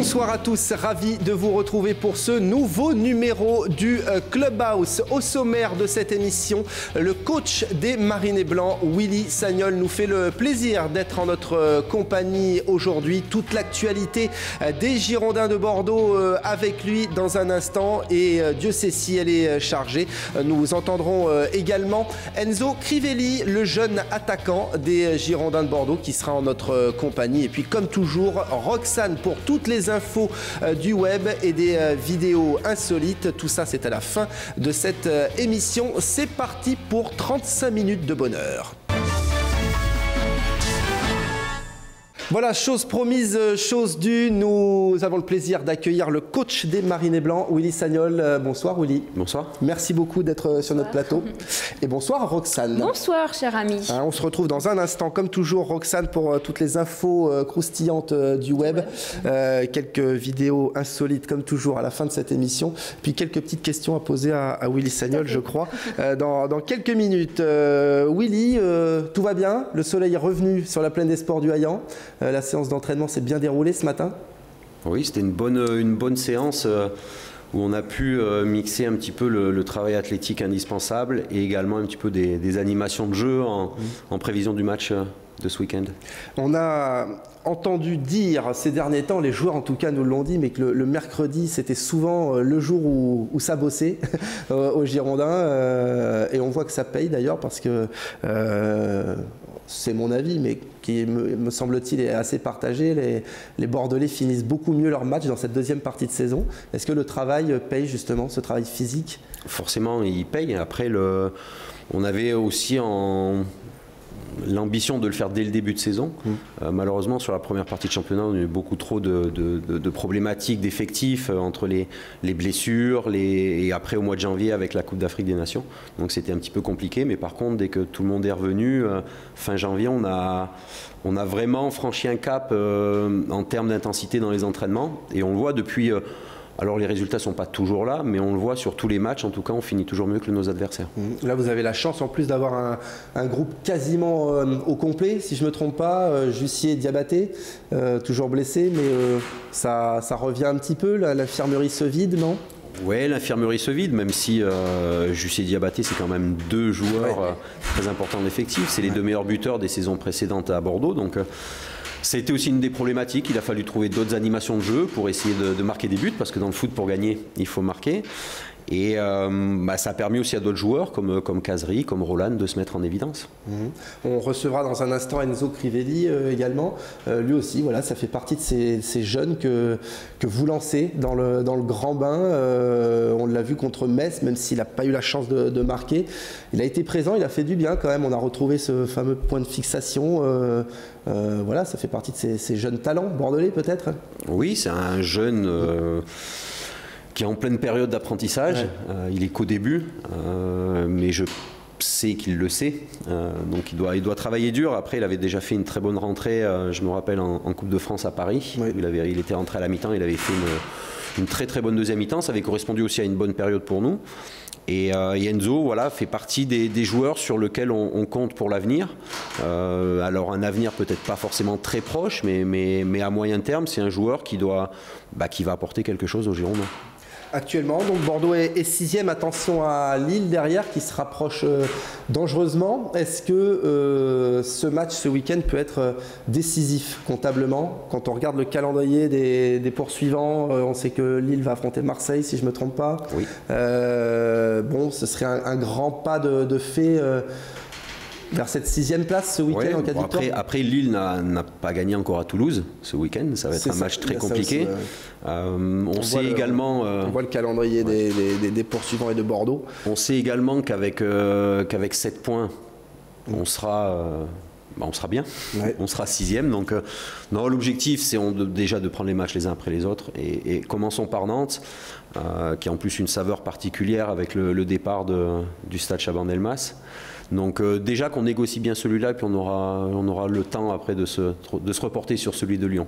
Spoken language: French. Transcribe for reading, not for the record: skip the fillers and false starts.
Bonsoir à tous, ravi de vous retrouver pour ce nouveau numéro du Clubhouse. Au sommaire de cette émission, le coach des Marinés Blancs, Willy Sagnol, nous fait le plaisir d'être en notre compagnie aujourd'hui. Toute l'actualité des Girondins de Bordeaux avec lui dans un instant et Dieu sait si elle est chargée. Nous entendrons également Enzo Crivelli, le jeune attaquant des Girondins de Bordeaux qui sera en notre compagnie. Et puis comme toujours, Roxane pour toutes les infos du web et des vidéos insolites. Tout ça, c'est à la fin de cette émission. C'est parti pour 35 minutes de bonheur. Voilà, chose promise, chose due. Nous avons le plaisir d'accueillir le coach des Marinés Blancs, Willy Sagnol. Bonsoir Willy. Bonsoir. Merci beaucoup d'être sur notre plateau. Et bonsoir Roxane. Bonsoir cher ami. On se retrouve dans un instant, comme toujours, Roxane, pour toutes les infos croustillantes du web. Quelques vidéos insolites, comme toujours, à la fin de cette émission. Puis quelques petites questions à poser à Willy Sagnol, je crois, dans quelques minutes. Willy, tout va bien? Le soleil est revenu sur la plaine des sports du Haillan. La séance d'entraînement s'est bien déroulée ce matin? Oui, c'était une bonne séance où on a pu mixer un petit peu le travail athlétique indispensable et également un petit peu des animations de jeu en prévision du match de ce week-end. On a entendu dire ces derniers temps, les joueurs en tout cas nous l'ont dit, mais que le mercredi c'était souvent le jour où ça bossait aux Girondins et on voit que ça paye d'ailleurs parce que c'est mon avis, mais qui me semble-t-il est assez partagé. Les Bordelais finissent beaucoup mieux leur match dans cette deuxième partie de saison. Est-ce que le travail paye justement, ce travail physique? Forcément, il paye. Après, on avait aussi l'ambition de le faire dès le début de saison. Malheureusement, sur la première partie de championnat, on a eu beaucoup trop de problématiques d'effectifs entre les blessures et après au mois de janvier avec la Coupe d'Afrique des Nations. Donc c'était un petit peu compliqué, mais par contre, dès que tout le monde est revenu, fin janvier, on a vraiment franchi un cap en termes d'intensité dans les entraînements. Et on le voit depuis... Alors les résultats ne sont pas toujours là, mais on le voit sur tous les matchs, en tout cas on finit toujours mieux que nos adversaires. Là vous avez la chance en plus d'avoir un groupe quasiment au complet, si je ne me trompe pas, Jussier, Diabaté, toujours blessé, mais ça revient un petit peu, l'infirmerie se vide, non? Oui, l'infirmerie se vide, même si Jussier et Diabaté, c'est quand même deux joueurs très importants de l'effectif, c'est les deux meilleurs buteurs des saisons précédentes à Bordeaux, donc... C'était aussi une des problématiques, il a fallu trouver d'autres animations de jeu pour essayer de marquer des buts, parce que dans le foot, pour gagner, il faut marquer. Et ça a permis aussi à d'autres joueurs, comme Cazerie, comme Roland, de se mettre en évidence. On recevra dans un instant Enzo Crivelli également. Lui aussi, voilà, ça fait partie de ces jeunes que vous lancez dans le grand bain. On l'a vu contre Metz, même s'il n'a pas eu la chance de marquer. Il a été présent, il a fait du bien quand même. On a retrouvé ce fameux point de fixation. Voilà, ça fait partie de ces jeunes talents bordelais peut-être. Oui, c'est un jeune... qui est en pleine période d'apprentissage. Il est qu'au début, mais je sais qu'il le sait. Donc il doit travailler dur. Après, il avait déjà fait une très bonne rentrée, je me rappelle, en Coupe de France à Paris. Oui. Il était rentré à la mi-temps, il avait fait une très très bonne deuxième mi-temps. Ça avait correspondu aussi à une bonne période pour nous. Et Enzo, voilà, fait partie des joueurs sur lesquels on compte pour l'avenir. Alors un avenir peut-être pas forcément très proche, mais à moyen terme, c'est un joueur qui va apporter quelque chose aux Girondins. Actuellement, donc Bordeaux est 6e, attention à Lille derrière qui se rapproche dangereusement. Est-ce que ce match, ce week-end peut être décisif comptablement? Quand on regarde le calendrier des poursuivants, on sait que Lille va affronter Marseille si je ne me trompe pas. Oui. Bon, ce serait un grand pas de fait vers cette 6e place ce week-end en cas de victoire. Après, Lille n'a pas gagné encore à Toulouse ce week-end. Ça va être un match très compliqué. On sait également... on voit le calendrier des poursuivants et de Bordeaux. On sait également qu'avec 7 points, on sera bien. Ouais. On sera 6e. Donc, non, l'objectif, c'est déjà de prendre les matchs les uns après les autres. Et commençons par Nantes, qui a en plus une saveur particulière avec le départ du stade Chaban-Delmas. Donc déjà qu'on négocie bien celui-là, puis on aura le temps après de se reporter sur celui de Lyon.